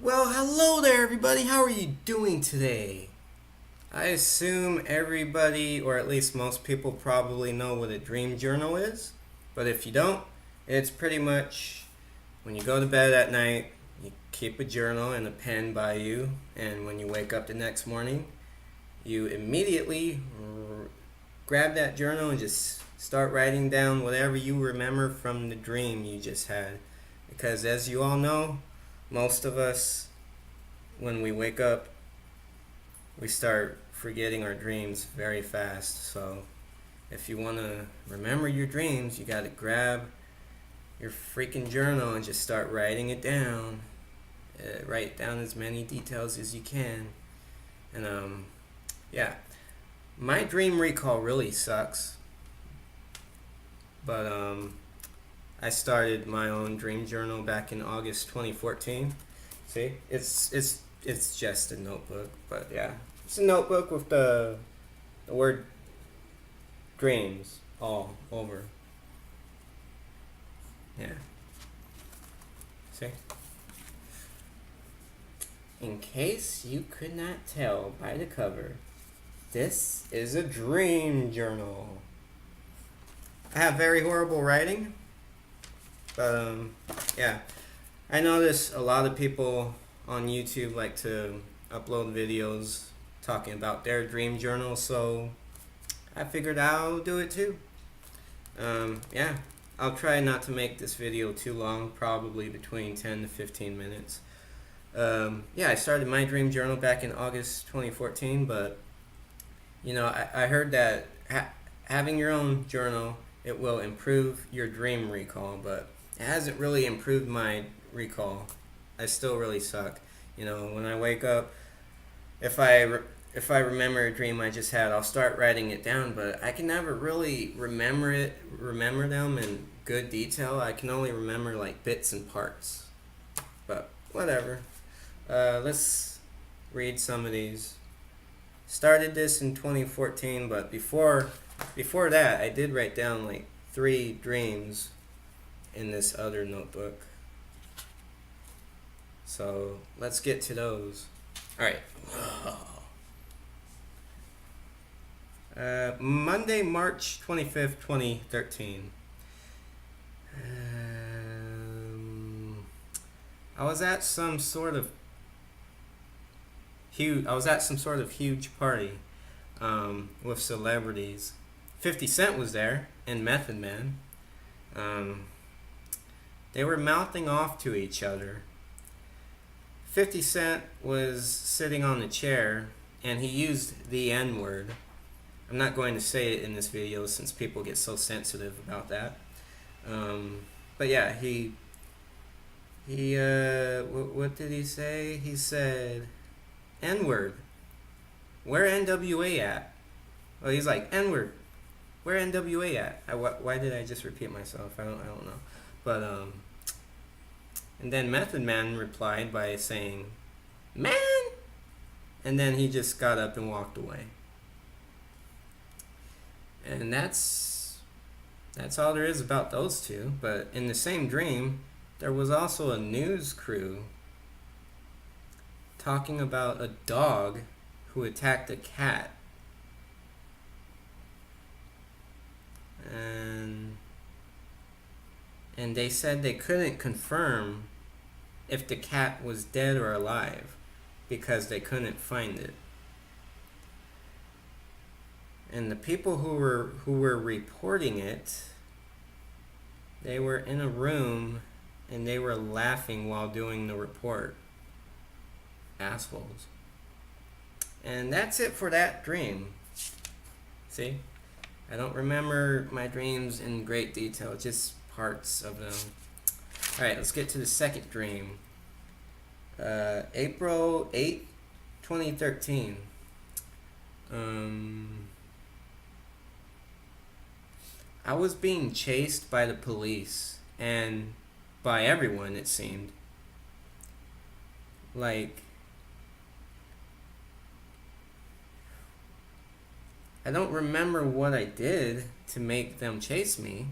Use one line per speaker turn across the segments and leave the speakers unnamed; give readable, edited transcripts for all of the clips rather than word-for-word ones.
Well, hello there, everybody. How are you doing today? I assume everybody, or at least most people, probably know what a dream journal is. But if you don't, it's pretty much when you go to bed at night, you keep a journal and a pen by you, and when you wake up the next morning, you immediately grab that journal and just start writing down whatever you remember from the dream you just had. Because as you all know, most of us, when we wake up, we start forgetting our dreams very fast. So if you want to remember your dreams, you got to grab your freaking journal and just start writing it down. Write down as many details as you can. And yeah, my dream recall really sucks. But I started my own dream journal back in August 2014. See, it's just a notebook, but yeah, it's a notebook with the word dreams all over. Yeah. See? In case you could not tell by the cover, this is a dream journal. I have very horrible writing, but yeah. I notice a lot of people on YouTube like to upload videos talking about their dream journal, so I figured I'll do it too. Yeah, I'll try not to make this video too long, probably between 10 to 15 minutes. Yeah, I started my dream journal back in August 2014, but I heard that having your own journal, it will improve your dream recall, but it hasn't really improved my recall. I still really suck. When I wake up, if I remember a dream I just had, I'll start writing it down, but I can never really remember them in good detail. I can only remember like bits and parts. But whatever. Let's read some of these. Started this in 2014, but before that, I did write down like 3 dreams in this other notebook. So let's get to those. All right. Monday, March 25th, 2013. I was at some sort of huge party with celebrities. 50 Cent was there and Method Man. They were mouthing off to each other. 50 Cent was sitting on the chair and he used the N-word. I'm not going to say it in this video since people get so sensitive about that. But yeah, he what did he say? He said, N-word. Where NWA at? Well, he's like, N-word. Where NWA at? Why did I just repeat myself? I don't know. But and then Method Man replied by saying, "Man," and then he just got up and walked away. And that's all there is about those two. But in the same dream, there was also a news crew talking about a dog who attacked a cat. And they said they couldn't confirm if the cat was dead or alive because they couldn't find it. And the people who were reporting it, they were in a room and they were laughing while doing the report. Assholes. And that's it for that dream. See? I don't remember my dreams in great detail, just parts of them. Alright, let's get to the second dream. April 8th, 2013. I was being chased by the police and by everyone, it seemed. Like, I don't remember what I did to make them chase me,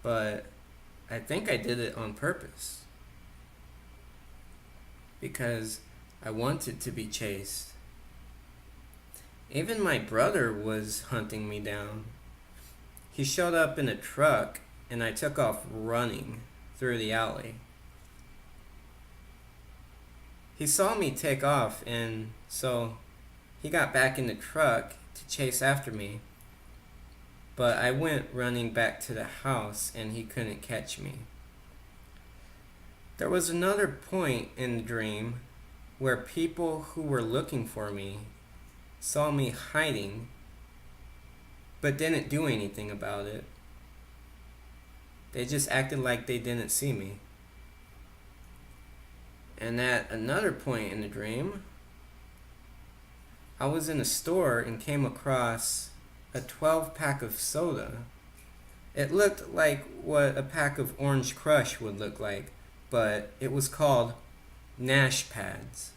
but I think I did it on purpose. because I wanted to be chased. Even my brother was hunting me down. He showed up in a truck and I took off running through the alley. He saw me take off, and so he got back in the truck to chase after me. But I went running back to the house and he couldn't catch me. There was another point in the dream where people who were looking for me saw me hiding but didn't do anything about it. They just acted like they didn't see me. And at another point in the dream, I was in a store and came across a 12-pack of soda. It looked like what a pack of Orange Crush would look like, but it was called Nash Pads.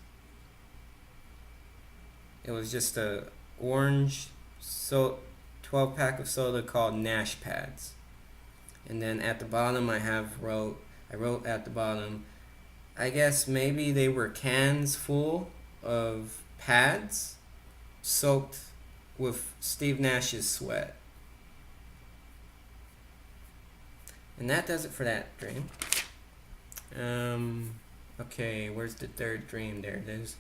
It was just a orange 12-pack of soda called Nash Pads. And then at the bottom I wrote at the bottom, I guess maybe they were cans full of pads soaked with Steve Nash's sweat. And that does it for that dream. Okay, where's the third dream? There it is.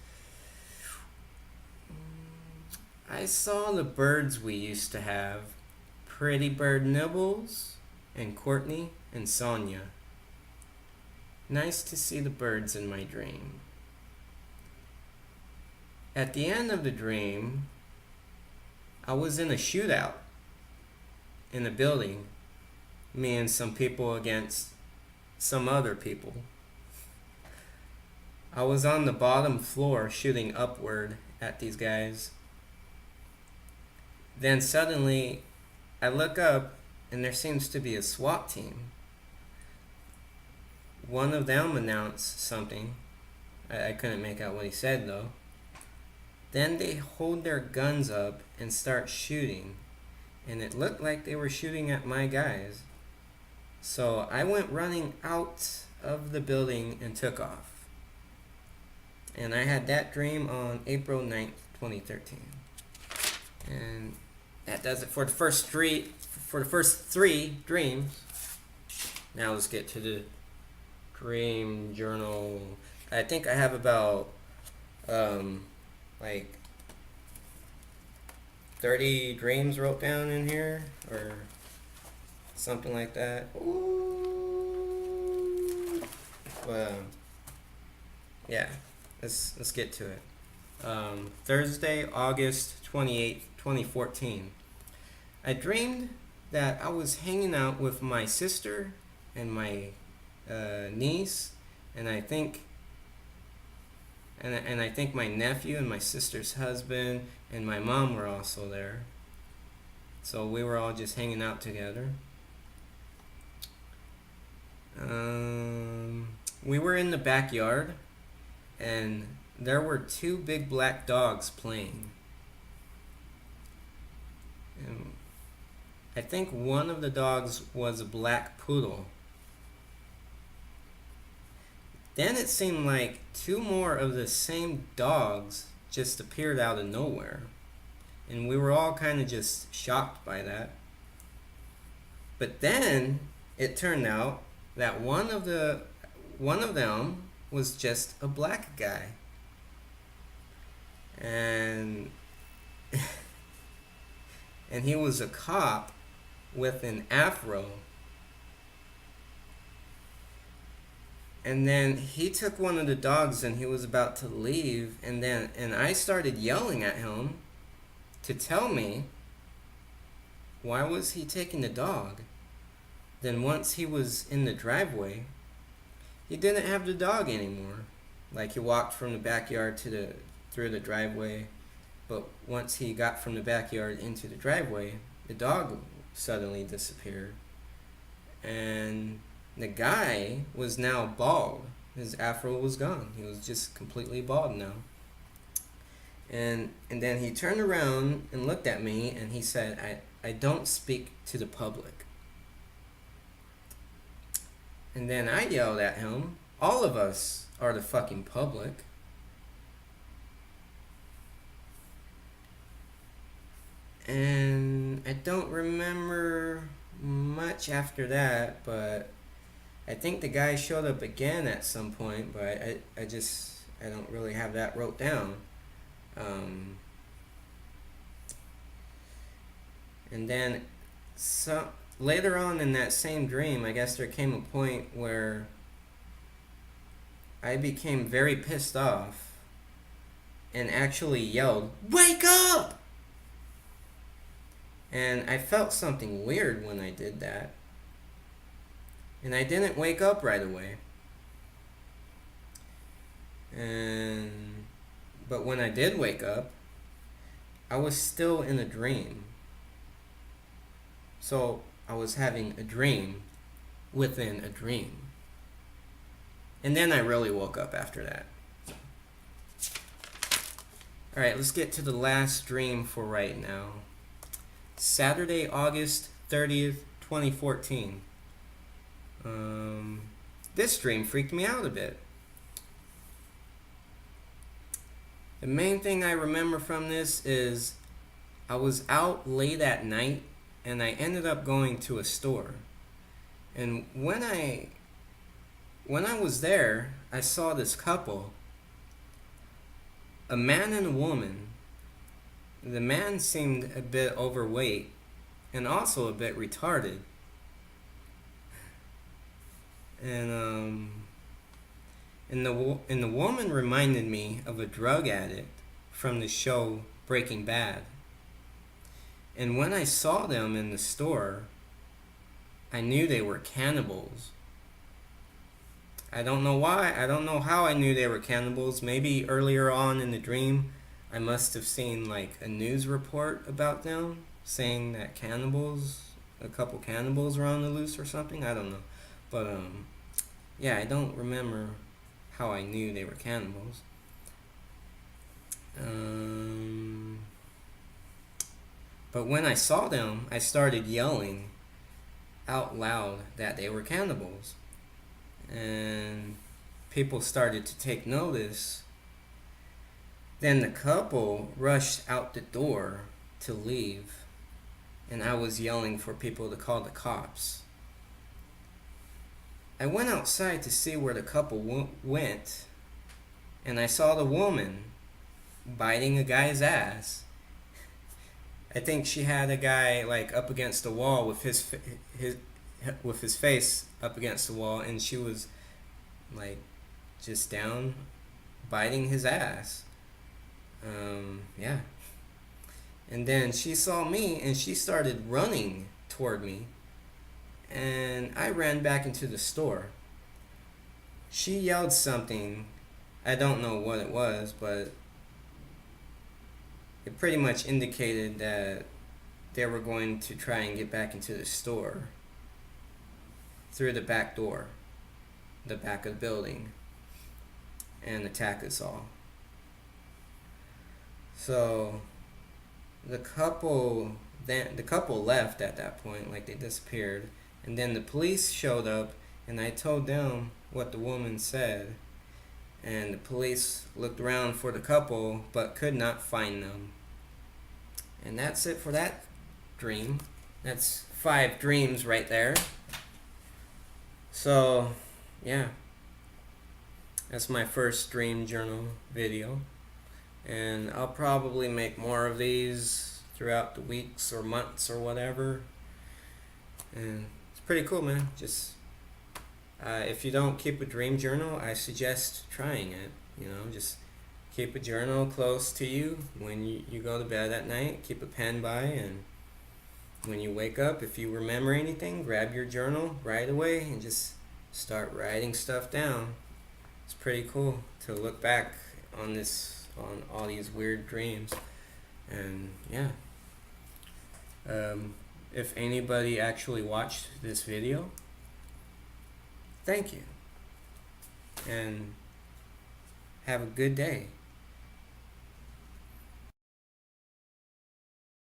I saw the birds we used to have. Pretty Bird Nibbles and Courtney and Sonia. Nice to see the birds in my dream. At the end of the dream, I was in a shootout in a building. Me and some people against some other people. I was on the bottom floor shooting upward at these guys. Then suddenly, I look up and there seems to be a SWAT team. One of them announced something. I couldn't make out what he said though. Then they hold their guns up and start shooting. And it looked like they were shooting at my guys. So I went running out of the building and took off. And I had that dream on April 9th, 2013. And that does it for the first three dreams. Now let's get to the dream journal. I think I have about like 30 dreams wrote down in here, or something like that. Ooh. But yeah, let's get to it. Thursday, August 28th, 2014. I dreamed that I was hanging out with my sister and my niece, and I think my nephew and my sister's husband and my mom were also there. So we were all just hanging out together. We were in the backyard, and there were two big black dogs playing. And I think one of the dogs was a black poodle. Then it seemed like two more of the same dogs just appeared out of nowhere. And we were all kind of just shocked by that. But then it turned out that one of them was just a black guy. And and he was a cop with an afro. And then he took one of the dogs and he was about to leave, and I started yelling at him to tell me why was he taking the dog. Then once he was in the driveway, he didn't have the dog anymore. Like, he walked from the backyard through the driveway, but once he got from the backyard into the driveway, the dog suddenly disappeared. And the guy was now bald. His afro was gone. He was just completely bald now. And then he turned around and looked at me and he said, I don't speak to the public. And then I yelled at him. All of us are the fucking public. And I don't remember much after that, but I think the guy showed up again at some point, but I don't really have that wrote down. And then later on in that same dream, I guess there came a point where I became very pissed off and actually yelled, "Wake up!" And I felt something weird when I did that. And I didn't wake up right away. But when I did wake up, I was still in a dream. So I was having a dream within a dream. And then I really woke up after that. Alright, let's get to the last dream for right now. Saturday, August 30th, 2014. This dream freaked me out a bit. The main thing I remember from this is I was out late at night and I ended up going to a store. And when I was there, I saw this couple, a man and a woman. The man seemed a bit overweight and also a bit retarded. And the woman reminded me of a drug addict from the show Breaking Bad. And when I saw them in the store, I knew they were cannibals. I don't know why. I don't know how I knew they were cannibals. Maybe earlier on in the dream, I must have seen like a news report about them saying that a couple cannibals were on the loose or something. I don't know. But yeah, I don't remember how I knew they were cannibals. But when I saw them, I started yelling out loud that they were cannibals. And people started to take notice. Then the couple rushed out the door to leave, and I was yelling for people to call the cops. I went outside to see where the couple went, and I saw the woman biting a guy's ass. I think she had a guy like up against the wall with his face up against the wall, and she was like just down biting his ass. Yeah. And then she saw me and she started running toward me, and I ran back into the store. She yelled something. I don't know what it was, but it pretty much indicated that they were going to try and get back into the store through the back door, the back of the building, and attack us all. So the couple left at that point, like they disappeared, and then the police showed up, and I told them what the woman said, and the police looked around for the couple but could not find them. And that's it for that dream. That's 5 dreams right there. So yeah, that's my first dream journal video, and I'll probably make more of these throughout the weeks or months or whatever. And it's pretty cool, man. Just if you don't keep a dream journal, I suggest trying it. Just keep a journal close to you when you go to bed at night. Keep a pen by, and when you wake up, if you remember anything, grab your journal right away and just start writing stuff down. It's pretty cool to look back on all these weird dreams. And yeah, if anybody actually watched this video, thank you, and have a good day.